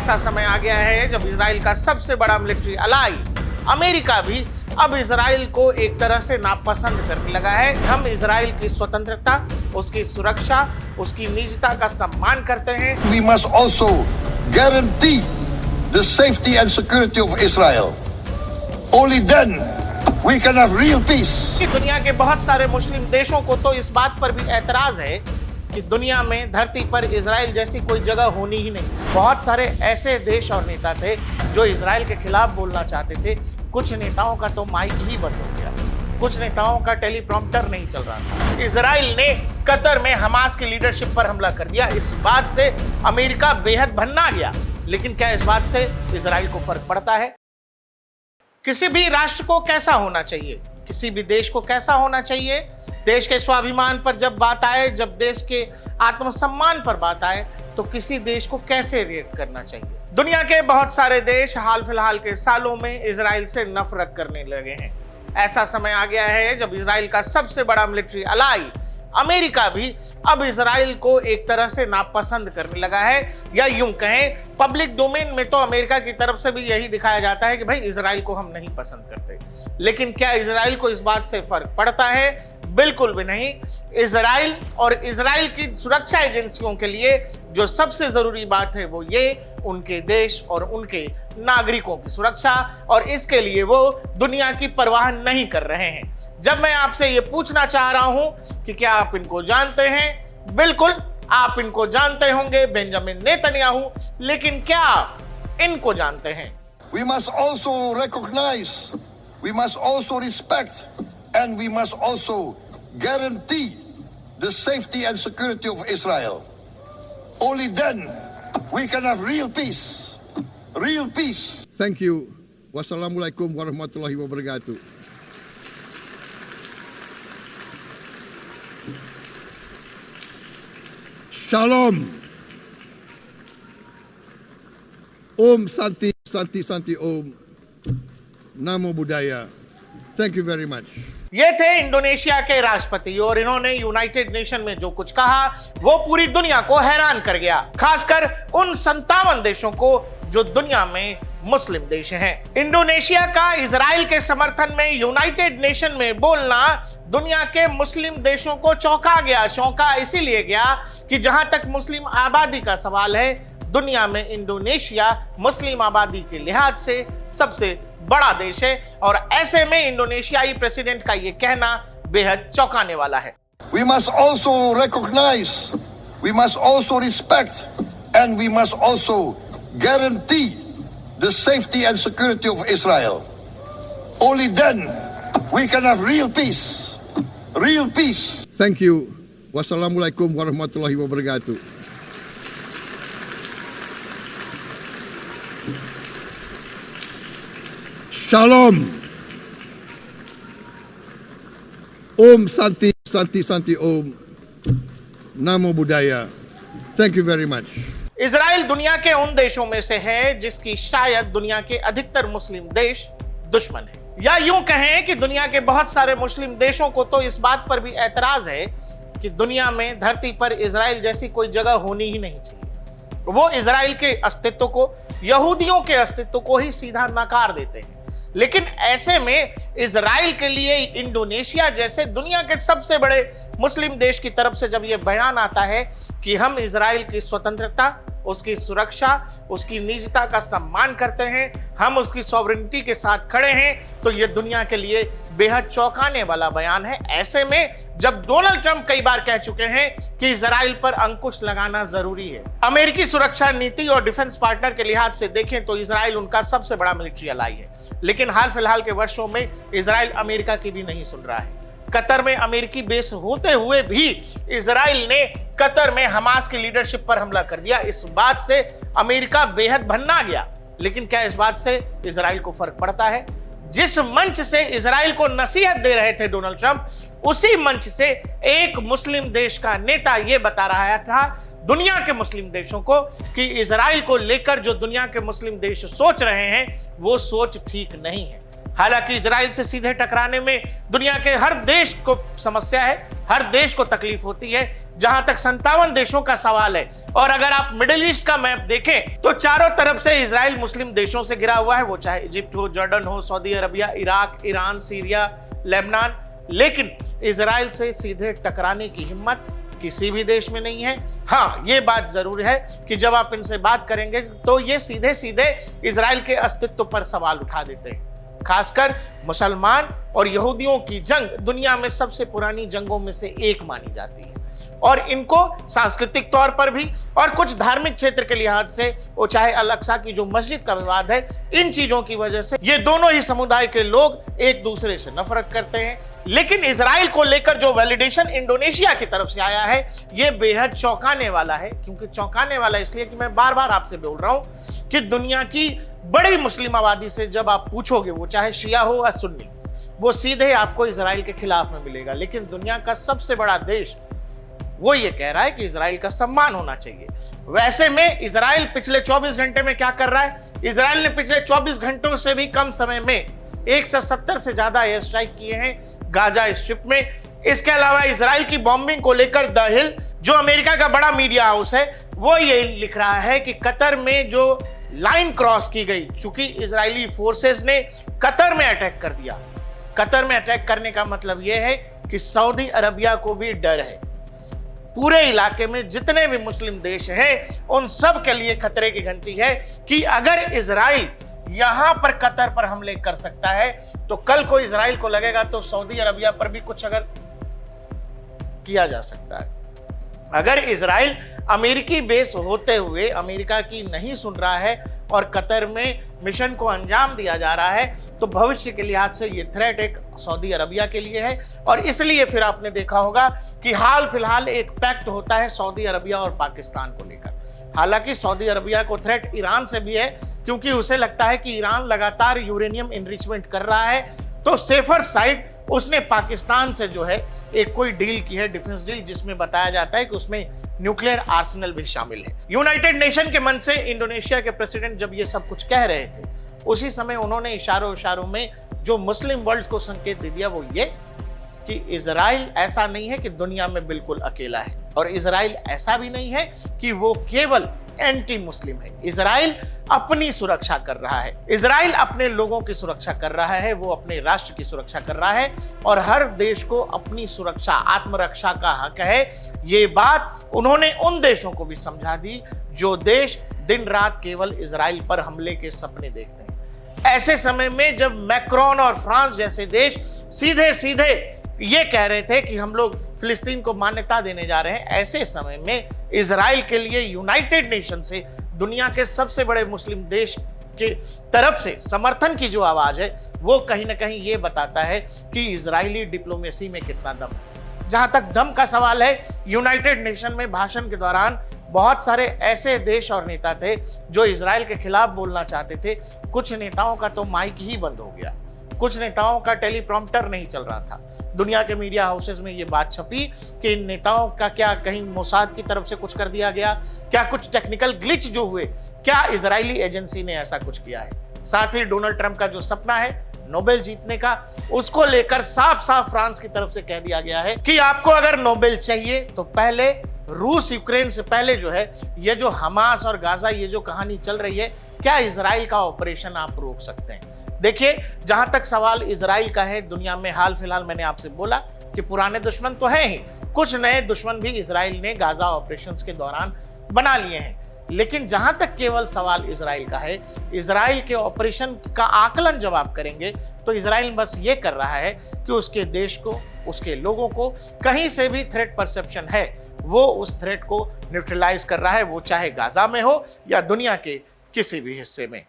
ऐसा समय आ गया है जब इजराइल का सबसे बड़ा मिलिट्री अलाई अमेरिका भी अब इजराइल को एक तरह से नापसंद करने लगा है। हम इजराइल की स्वतंत्रता, उसकी सुरक्षा, उसकी निजता का सम्मान करते हैं। We must also guarantee the safety and security of Israel. Only then we can have real peace. दुनिया के बहुत सारे मुस्लिम देशों को तो इस बात पर भी एतराज है कि दुनिया में धरती पर इजराइल जैसी कोई जगह होनी ही नहीं चाहिए। बहुत सारे ऐसे देश और नेता थे जो इजराइल के खिलाफ बोलना चाहते थे। कुछ नेताओं का तो माइक ही बंद हो गया, कुछ नेताओं का टेलीप्रॉम्प्टर नहीं चल रहा था। इजराइल ने कतर में हमास की लीडरशिप पर हमला कर दिया। इस बात से अमेरिका बेहद भन्ना गया। लेकिन क्या इस बात से इजराइल को फर्क पड़ता है? किसी भी राष्ट्र को कैसा होना चाहिए, किसी भी देश को कैसा होना चाहिए, देश के स्वाभिमान पर जब बात आए, जब देश के आत्मसम्मान पर बात आए, तो किसी देश को कैसे रिएक्ट करना चाहिए। दुनिया के बहुत सारे देश हाल फिलहाल के सालों में इजराइल से नफरत करने लगे हैं। ऐसा समय आ गया है जब इजराइल का सबसे बड़ा मिलिट्री अलाई अमेरिका भी अब इजराइल को एक तरह से नापसंद करने लगा है, या यूं कहें पब्लिक डोमेन में तो अमेरिका की तरफ से भी यही दिखाया जाता है कि भाई इजराइल को हम नहीं पसंद करते। लेकिन क्या इजराइल को इस बात से फर्क पड़ता है? बिल्कुल भी नहीं। इजराइल और इजराइल की सुरक्षा एजेंसियों के लिए जो सबसे जरूरी बात है वो ये उनके देश और उनके नागरिकों की सुरक्षा, और इसके लिए वो दुनिया की परवाह नहीं कर रहे हैं। जब मैं आपसे ये पूछना चाह रहा हूं कि क्या आप इनको जानते हैं? बिल्कुल आप इनको जानते होंगे, बेंजामिन नेतन्याहू। लेकिन क्या आप इनको जानते हैं? We must also recognize, we must also respect, and we must also guarantee the safety and security of Israel. Only then we can have real peace. Real peace. Thank you. Wassalamualaikum warahmatullahi wabarakatuh. Shalom. Om Santi, Santi, Santi Om. Namo Buddhaya. Thank you very much. ये थे Indonesia के राष्ट्रपति, और इन्होंने United nation में जो कुछ कहा वो पूरी दुनिया को हैरान कर गया, खासकर उन 57 देशों को जो दुनिया में मुस्लिम देश हैं। इंडोनेशिया का इजराइल के समर्थन में यूनाइटेड नेशन में बोलना दुनिया के मुस्लिम देशों को चौंका गया। चौंका इसीलिए गया कि जहां तक मुस्लिम आबादी का सवाल है, दुनिया में इंडोनेशिया मुस्लिम आबादी के लिहाज से सबसे बड़ा देश है, और ऐसे में इंडोनेशियाई प्रेसिडेंट का ये कहना बेहद चौंकाने वाला है। We must also recognize, we must also respect, and we must also guarantee the safety and security of Israel. Only then we can have real peace. Real peace. Thank you. Wassalamualaikum warahmatullahi wabarakatuh. Shalom. Om Santi, Santi, Santi Om. Namo Buddhaya. Thank you very much. Israel दुनिया के उन देशों में से है जिसकी शायद दुनिया के अधिकतर मुस्लिम देश दुश्मन है, या यूं कहें कि दुनिया के बहुत सारे मुस्लिम देशों को तो इस बात पर भी एतराज है कि दुनिया में धरती पर इजराइल जैसी कोई जगह होनी ही नहीं चाहिए। वो इजराइल के अस्तित्व को, यहूदियों के अस्तित्व को ही सीधा नकार देते हैं। लेकिन ऐसे में इजराइल के लिए इंडोनेशिया जैसे दुनिया के सबसे बड़े मुस्लिम देश की तरफ से जब यह बयान आता है कि हम इजराइल की स्वतंत्रता, उसकी सुरक्षा, उसकी निजता का सम्मान करते हैं, हम उसकी सॉवरेनिटी के साथ खड़े हैं, तो यह दुनिया के लिए बेहद चौंकाने वाला बयान है। ऐसे में जब डोनाल्ड ट्रंप कई बार कह चुके हैं कि इजराइल पर अंकुश लगाना जरूरी है, अमेरिकी सुरक्षा नीति और डिफेंस पार्टनर के लिहाज से देखें तो इजराइल उनका सबसे बड़ा मिलिट्री अलाई है। लेकिन हाल फिलहाल के वर्षों में इजराइल अमेरिका की भी नहीं सुन रहा है। कतर में अमेरिकी बेस होते हुए भी इजराइल ने कतर में हमास की लीडरशिप पर हमला कर दिया। इस बात से अमेरिका बेहद भन्ना गया। लेकिन क्या इस बात से इजराइल को फर्क पड़ता है? जिस मंच से इजराइल को नसीहत दे रहे थे डोनाल्ड ट्रंप, उसी मंच से एक मुस्लिम देश का नेता यह बता रहा था दुनिया के मुस्लिम देशों को कि इजराइल को लेकर जो दुनिया के मुस्लिम देश सोच रहे हैं वो सोच ठीक नहीं है। हालांकि इजराइल से सीधे टकराने में दुनिया के हर देश को समस्या है, हर देश को तकलीफ होती है। जहां तक 57 देशों का सवाल है, और अगर आप मिडिल ईस्ट का मैप देखें तो चारों तरफ से इजराइल मुस्लिम देशों से घिरा हुआ है, वो चाहे इजिप्ट हो, जॉर्डन हो, Saudi Arabia, Iraq, Iran, Syria, Lebanon. लेकिन इजराइल से सीधे टकराने की हिम्मत किसी भी देश में नहीं है। हाँ, ये बात जरूर है कि जब आप इनसे बात करेंगे तो ये सीधे सीधे इजराइल के अस्तित्व पर सवाल उठा देते हैं। खासकर मुसलमान और यहूदियों की जंग दुनिया में सबसे पुरानी जंगों में से एक मानी जाती है, और इनको सांस्कृतिक तौर पर भी और कुछ धार्मिक क्षेत्र के लिहाज से, वो चाहे अल अक्सा की जो मस्जिद का विवाद है, इन चीजों की वजह से ये दोनों ही समुदाय के लोग एक दूसरे से नफरत करते हैं। लेकिन इजराइल को लेकर जो वैलिडेशन इंडोनेशिया की तरफ से आया है, ये बेहद चौंकाने वाला है। क्योंकि चौंकाने वाला इसलिए कि मैं बार बार आपसे बोल रहा हूं कि दुनिया की बड़ी मुस्लिम आबादी से जब आप पूछोगे, वो चाहे शिया हो या सुन्नी, वो सीधे आपको इजराइल के खिलाफ में मिलेगा। लेकिन दुनिया का सबसे बड़ा देश वो ये कह रहा है कि इजराइल का सम्मान होना चाहिए। वैसे में इजराइल पिछले 24 घंटे में क्या कर रहा है? इजराइल ने पिछले 24 घंटों से भी कम समय में 170 से ज्यादा एयर स्ट्राइक किए हैं गाजा स्ट्रिप में। इसके अलावा इजराइल की बॉम्बिंग को लेकर द हिल, जो अमेरिका का बड़ा मीडिया हाउस है, वो ये लिख रहा है कि कतर में जो लाइन क्रॉस की गई, चूंकि इजरायली फोर्सेस ने कतर में अटैक कर दिया। कतर में अटैक करने का मतलब यह है कि सऊदी अरबिया को भी डर है। पूरे इलाके में जितने भी मुस्लिम देश हैं, उन सब के लिए खतरे की घंटी है कि अगर इजराइल यहां पर कतर पर हमले कर सकता है, तो कल को इजराइल को लगेगा तो सऊदी अरबिया पर भी कुछ अगर किया जा सकता है। अगर इजराइल अमेरिकी बेस होते हुए अमेरिका की नहीं सुन रहा है और कतर में मिशन को अंजाम दिया जा रहा है, तो भविष्य के लिहाज से ये थ्रेट एक सऊदी अरबिया के लिए है। और इसलिए फिर आपने देखा होगा कि हाल फिलहाल एक पैक्ट होता है सऊदी अरबिया और पाकिस्तान को लेकर। हालांकि सऊदी अरबिया को थ्रेट ईरान से भी है, क्योंकि उसे लगता है कि ईरान लगातार यूरेनियम एनरिचमेंट कर रहा है, तो सेफर साइड उसने पाकिस्तान से जो है एक कोई डील की है, डिफेंस डील, जिसमें बताया जाता है कि उसमें न्यूक्लियर आर्सेनल भी शामिल है। यूनाइटेड नेशन के मन से इंडोनेशिया के प्रेसिडेंट जब ये सब कुछ कह रहे थे, उसी समय उन्होंने इशारों में जो मुस्लिम वर्ल्ड को संकेत दे दिया, वो ये कि इजराइल ऐसा नहीं है कि दुनिया में बिल्कुल अकेला है, और इजराइल ऐसा भी नहीं है कि वो केवल एंटी मुस्लिम है। इजराइल अपनी सुरक्षा कर रहा है, इजराइल अपने लोगों की सुरक्षा कर रहा है, वो अपने राष्ट्र की सुरक्षा कर रहा है, और हर देश को अपनी सुरक्षा, आत्मरक्षा का हक है। ये बात उन्होंने उन देशों को भी समझा दी जो देश दिन रात केवल इजराइल पर हमले के सपने देखते हैं। ऐसे समय में जब मैक्रोन और फ्रांस जैसे देश सीधे सीधे ये कह रहे थे कि हम लोग फिलिस्तीन को मान्यता देने जा रहे हैं, ऐसे समय में इजराइल के लिए यूनाइटेड नेशन से, दुनिया के सबसे बड़े मुस्लिम देश के तरफ से समर्थन की जो आवाज है, वो कहीं ना कहीं ये बताता है कि इजरायली डिप्लोमेसी में कितना दम है। जहां तक दम का सवाल है, यूनाइटेड नेशन में भाषण के दौरान बहुत सारे ऐसे देश और नेता थे जो इजराइल के खिलाफ बोलना चाहते थे। कुछ नेताओं का तो माइक ही बंद हो गया, कुछ नेताओं का टेलीप्रॉम्प्टर नहीं चल रहा था। दुनिया के मीडिया हाउसेस में ये बात छपी कि इन नेताओं का क्या कहीं मोसाद की तरफ से कुछ कर दिया गया, क्या कुछ टेक्निकल ग्लिच जो हुए, क्या इजरायली एजेंसी ने ऐसा कुछ किया है। साथ ही डोनाल्ड ट्रंप का जो सपना है नोबेल जीतने का, उसको लेकर साफ साफ फ्रांस की तरफ से कह दिया गया है कि आपको अगर नोबेल चाहिए तो पहले रूस यूक्रेन से पहले जो है, ये जो हमास और गाजा ये जो कहानी चल रही है, क्या इजराइल का ऑपरेशन आप रोक सकते हैं। देखिए, जहां तक सवाल इजराइल का है, दुनिया में हाल फिलहाल मैंने आपसे बोला कि पुराने दुश्मन तो हैं ही, कुछ नए दुश्मन भी इजराइल ने गाजा ऑपरेशंस के दौरान बना लिए हैं। लेकिन जहां तक केवल सवाल इजराइल का है, इजराइल के ऑपरेशन का आकलन जब आप करेंगे तो इजराइल बस ये कर रहा है कि उसके देश को, उसके लोगों को कहीं से भी थ्रेट परसेप्शन है, वो उस थ्रेट को न्यूट्रलाइज कर रहा है, वो चाहे गाजा में हो या दुनिया के किसी भी हिस्से में।